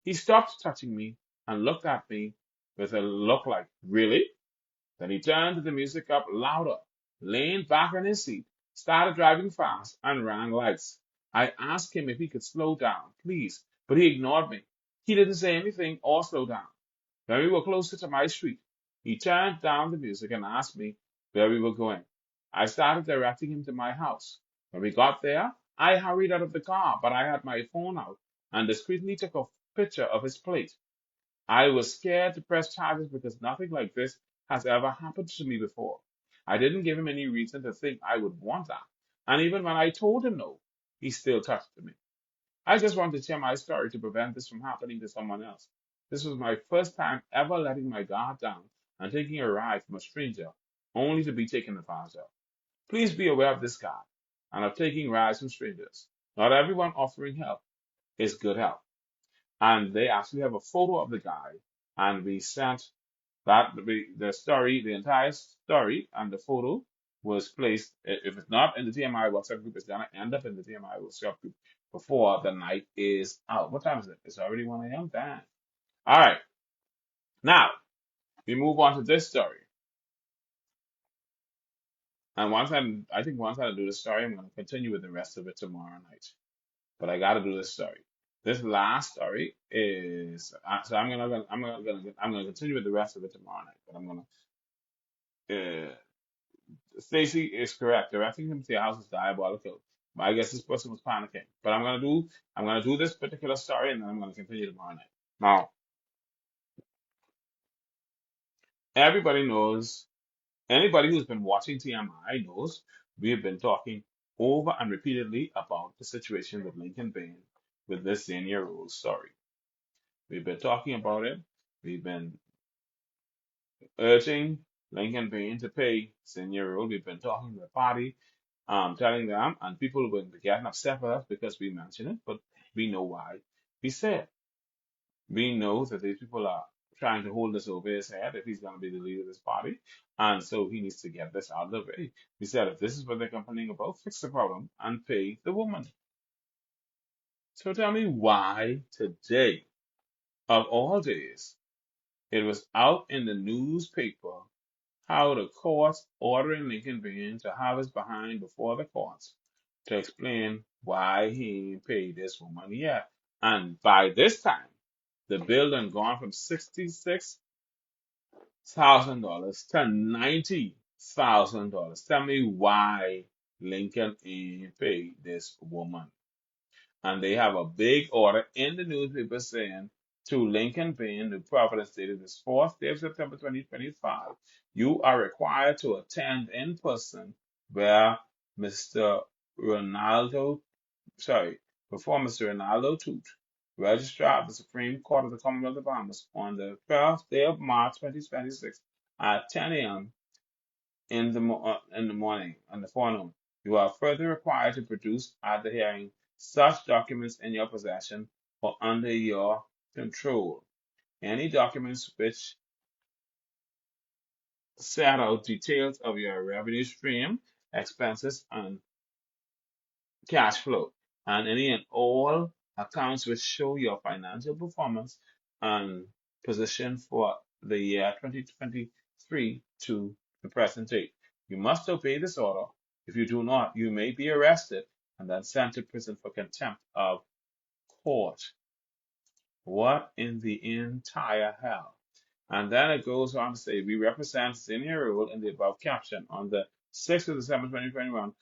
He stopped touching me and looked at me with a look like, really? Then he turned the music up louder, leaned back in his seat, started driving fast, and ran lights. I asked him if he could slow down, please, but he ignored me. He didn't say anything or slow down. When we were closer to my street, he turned down the music and asked me where we were going. I started directing him to my house. When we got there, I hurried out of the car, but I had my phone out and discreetly took a picture of his plate. I was scared to press charges because nothing like this has ever happened to me before. I didn't give him any reason to think I would want that. And even when I told him no, he still touched me. I just want to share my story to prevent this from happening to someone else. This was my first time ever letting my guard down and taking a ride from a stranger, only to be taken advantage of. Please be aware of this guard and of taking rides from strangers. Not everyone offering help is good help. And they actually have a photo of the guy, and we sent the story, the entire story, and the photo was placed. If it's not in the TMI WhatsApp group, it's gonna end up in the TMI WhatsApp group before the night is out. What time is it? It's already 1 a.m. Damn. All right. Now we move on to this story. And I think once I do the story, I'm gonna continue with the rest of it tomorrow night. But I got to do this story. This last story is so I'm gonna continue with the rest of it tomorrow night. But I'm gonna uh, Stacy is correct. Directing him to your house is diabolical. But I guess this person was panicking. But I'm gonna do this particular story and then I'm gonna continue tomorrow night. Now everybody knows. Anybody who's been watching TMI knows we have been talking over and repeatedly about the situation with Lincoln Bain with this senior rule story. We've been talking about it. We've been urging Lincoln Bain to pay senior rule. We've been talking to the party, telling them, and people will be getting upset with us because we mention it, but we know why we said. We know that these people are trying to hold this over his head if he's going to be the leader of this party, and so he needs to get this out of the way. We said, if this is what they're complaining about, fix the problem and pay the woman. So tell me why today, of all days, it was out in the newspaper how the courts ordering Lincoln Bain to have his behind before the courts to explain why he ain't paid this woman yet. And by this time, the bill done gone from $66,000 to $90,000. Tell me why Lincoln ain't paid this woman. And they have a big order in the newspaper saying to Lincoln Bain, the Providence dated this 4th day of September 2025, you are required to attend in person where Mr. Ronaldo, sorry, before Mr. Ronaldo Toot, Registrar of the Supreme Court of the Commonwealth of Bahamas, on the 12th day of March 2026 at 10 a.m. In the morning and the forenoon. You are further required to produce at the hearing such documents in your possession or under your control. Any documents which set out details of your revenue stream, expenses, and cash flow, and any and all accounts which show your financial performance and position for the year 2023 to the present date. You must obey this order. If you do not, you may be arrested and then sent to prison for contempt of court. What in the entire hell? And then it goes on to say, we represent senior rule in the above caption. On the 6th of December 2021,